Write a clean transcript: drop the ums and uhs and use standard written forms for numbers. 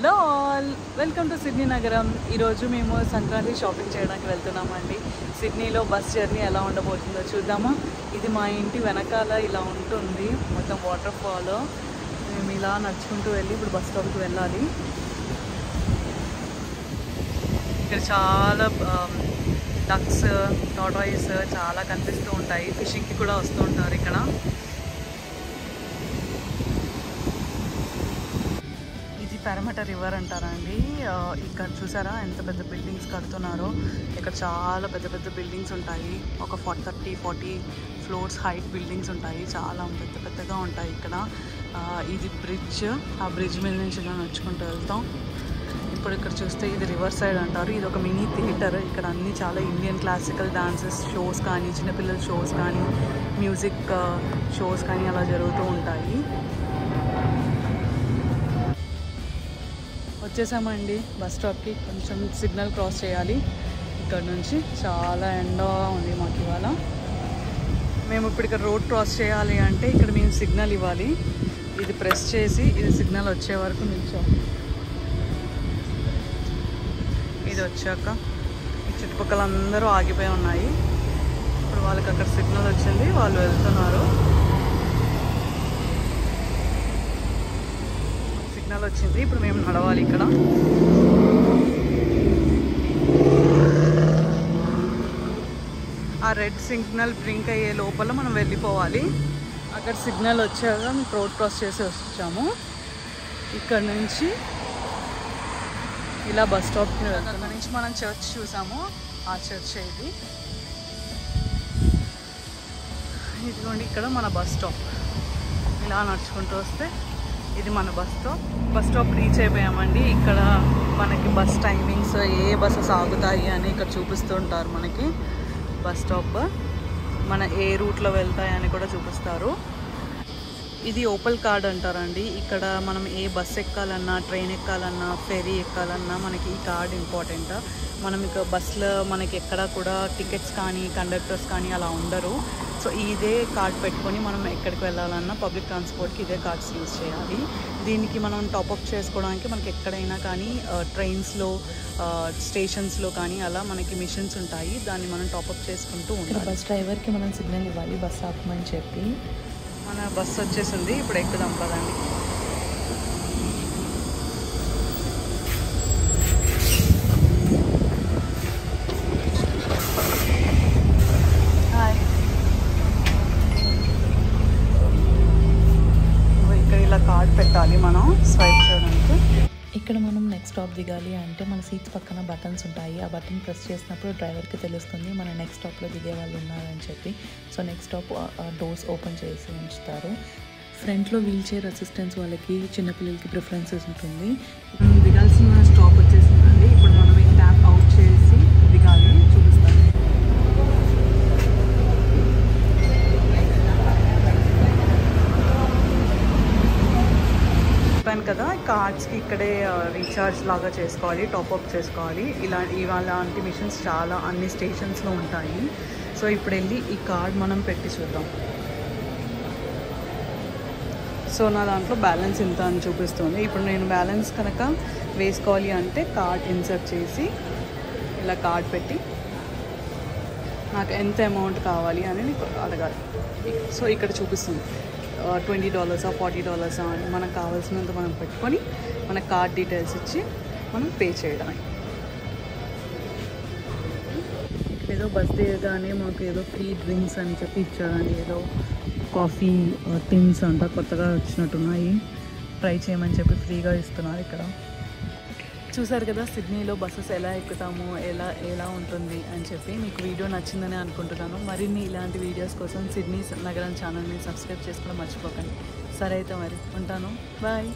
Hello all, welcome to Sydney నగరం. ఈరోజు మేము సంక్రాంతి షాపింగ్ చేయడానికి వెళ్తున్నామండి. సిడ్నీలో బస్ జర్నీ ఎలా ఉండబోతుందో చూద్దామా. ఇది మా ఇంటి వెనకాల ఇలా ఉంటుంది, మొత్తం వాటర్ ఫాల్. మేము ఇలా నడుచుకుంటూ వెళ్ళి ఇప్పుడు బస్ స్టాప్కి వెళ్ళాలి. ఇక్కడ చాలా డక్స్, టాటాయిస్ చాలా కనిపిస్తూ ఉంటాయి. ఫిషింగ్కి కూడా వస్తూ ఉంటారు ఇక్కడ. పెరమట రివర్ అంటారండి. ఇక్కడ చూసారా ఎంత పెద్ద బిల్డింగ్స్ కడుతున్నారో. ఇక్కడ చాలా పెద్ద పెద్ద బిల్డింగ్స్ ఉంటాయి. ఒక 30-40 ఫ్లోర్స్ హైట్ బిల్డింగ్స్ ఉంటాయి. చాలా పెద్ద పెద్దగా ఉంటాయి ఇక్కడ. ఇది బ్రిడ్జ్. ఆ బ్రిడ్జ్ మీద నుంచి ఇలా నడుచుకుంటూ వెళ్తాం. ఇప్పుడు ఇక్కడ చూస్తే ఇది రివర్ సైడ్ అంటారు. ఇది ఒక మినీ థియేటర్. ఇక్కడ అన్ని చాలా ఇండియన్ క్లాసికల్ డాన్సెస్ షోస్ కానీ, చిన్నపిల్లల షోస్ కానీ, మ్యూజిక్ షోస్ కానీ అలా జరుగుతూ ఉంటాయి. వచ్చేసామండి బస్ స్టాప్కి. కొంచెం సిగ్నల్ క్రాస్ చేయాలి. ఇక్కడ నుంచి చాలా ఎండగా ఉంది మాకు ఇవాళ. మేము ఇప్పుడు ఇక్కడ రోడ్ క్రాస్ చేయాలి అంటే ఇక్కడ మేము సిగ్నల్ ఇవ్వాలి. ఇది ప్రెస్ చేసి ఇది సిగ్నల్ వచ్చే వరకు నిల్చోం. ఇది వచ్చాక ఈ చుట్టుపక్కల అందరూ ఆగిపోయి ఉన్నాయి. ఇప్పుడు వాళ్ళకి అక్కడ సిగ్నల్ వచ్చింది, వాళ్ళు వెళ్తున్నారు. వచ్చింది, ఇప్పుడు మేము నడవాలి. ఇక్కడ ఆ రెడ్ సిగ్నల్ బ్లింక్ అయ్యే లోపల మనం వెళ్ళిపోవాలి. అక్కడ సిగ్నల్ వచ్చాక మేము రోడ్ క్రాస్ చేసి వచ్చాము. ఇక్కడ నుంచి ఇలా బస్ స్టాప్కి వెళ్తాం. అక్కడ నుంచి మనం చర్చ్ చూసాము. ఆ చర్చ్ ఇదిగోండి ఇక్కడ మన బస్ స్టాప్. ఇలా నడుచుకుంటూ వస్తే ఇది మన bus stop. Bus stop reach అయిపోయామండి. ఇక్కడ మనకి బస్ టైమింగ్స్, ఏ బస్సెస్ ఆగుతాయి అని ఇక్కడ చూపిస్తూ ఉంటారు మనకి. బస్ స్టాప్ మన ఏ రూట్లో వెళ్తాయి అని కూడా చూపిస్తారు. ఇది ఓపల్ కార్డ్ అంటారండి. ఇక్కడ మనం ఏ బస్ ఎక్కాలన్నా, ట్రైన్ ఎక్కాలన్నా, ఫెరీ ఎక్కాలన్నా మనకి ఈ కార్డ్ ఇంపార్టెంట్. మనం ఇక బస్సులో మనకి ఎక్కడ కూడా టికెట్స్ కానీ, కండక్టర్స్ కానీ అలా ఉండరు. సో ఇదే కార్డ్ పెట్టుకొని మనం ఎక్కడికి వెళ్ళాలన్నా పబ్లిక్ ట్రాన్స్పోర్ట్కి ఇదే కార్డ్స్ యూజ్ చేయాలి. దీనికి మనం టాప్అప్ చేసుకోవడానికి మనకి ఎక్కడైనా కానీ ట్రైన్స్లో, స్టేషన్స్లో కానీ అలా మనకి మిషన్స్ ఉంటాయి. దాన్ని మనం టాప్అప్ చేసుకుంటూ ఉంటాం. బస్ డ్రైవర్కి మనం సిగ్నల్ ఇవ్వాలి బస్ ఆపమని చెప్పి. మన బస్సు వచ్చేసింది, ఇప్పుడు ఎక్కుదాం పదండి. ఇక్కడ ఇలా కార్డ్ పెట్టాలి మనం స్వైప్ చేయడానికి. ఇక్కడ మనం నెక్స్ట్ స్టాప్ దిగాలి అంటే మన సీట్స్ పక్కన బటన్స్ ఉంటాయి. ఆ బటన్ ప్రెస్ చేసినప్పుడు డ్రైవర్కి తెలుస్తుంది మన నెక్స్ట్ స్టాప్లో దిగే వాళ్ళు ఉన్నారని చెప్పి. So next stop doors open చేసి ఉంచుతారు. ఫ్రంట్లో వీల్ చైర్ అసిస్టెంట్స్ వాళ్ళకి, చిన్నపిల్లలకి ప్రిఫరెన్సెస్ ఉంటుంది. దిగాల్సిన స్టాప్ వచ్చేసిందండి. ఇప్పుడు మనం ఈ ట్యాప్ అవుట్ చేసి దిగాలి. చూపిస్తాను. చెప్పాను కదా, కార్డ్స్కి ఇక్కడే రీఛార్జ్ లాగా చేసుకోవాలి, టాప్అప్ చేసుకోవాలి. ఇలాంటి మిషన్స్ చాలా అన్ని స్టేషన్స్లో ఉంటాయి. సో ఇప్పుడు వెళ్ళి ఈ కార్డ్ మనం పెట్టి చూద్దాం. సో నా దాంట్లో బ్యాలెన్స్ ఇంత అని చూపిస్తుంది. ఇప్పుడు నేను బ్యాలెన్స్ కనుక వేసుకోవాలి అంటే కార్డ్ ఇన్సర్ట్ చేసి ఇలా కార్డ్ పెట్టి నాకు ఎంత అమౌంట్ కావాలి అని అడగాలి. సో ఇక్కడ చూపిస్తుంది $20, $40 అని. మనకు కావాల్సినంత మనం పెట్టుకొని మన కార్డ్ డీటెయిల్స్ ఇచ్చి మనం పే చేయడమే. ఏదో బస్ దిగగానే మాకు ఏదో ఫ్రీ డ్రింక్స్ అని చెప్పి ఇచ్చారండి. ఏదో కాఫీ టిన్స్ అంతా కొత్తగా వచ్చినట్టున్నాయి. ట్రై చేయమని చెప్పి ఫ్రీగా ఇస్తున్నారు ఇక్కడ. చూసారు కదా సిడ్నీలో బస్సెస్ ఎలా ఎక్కుతాము, ఎలా ఉంటుంది అని చెప్పి. మీకు వీడియో నచ్చిందని అనుకుంటున్నాను. మరిన్ని ఇలాంటి వీడియోస్ కోసం సిడ్నీ నగరం ఛానల్ని సబ్స్క్రైబ్ చేసుకోవడం మర్చిపోకండి. సరే అయితే మరి ఉంటాను. బాయ్.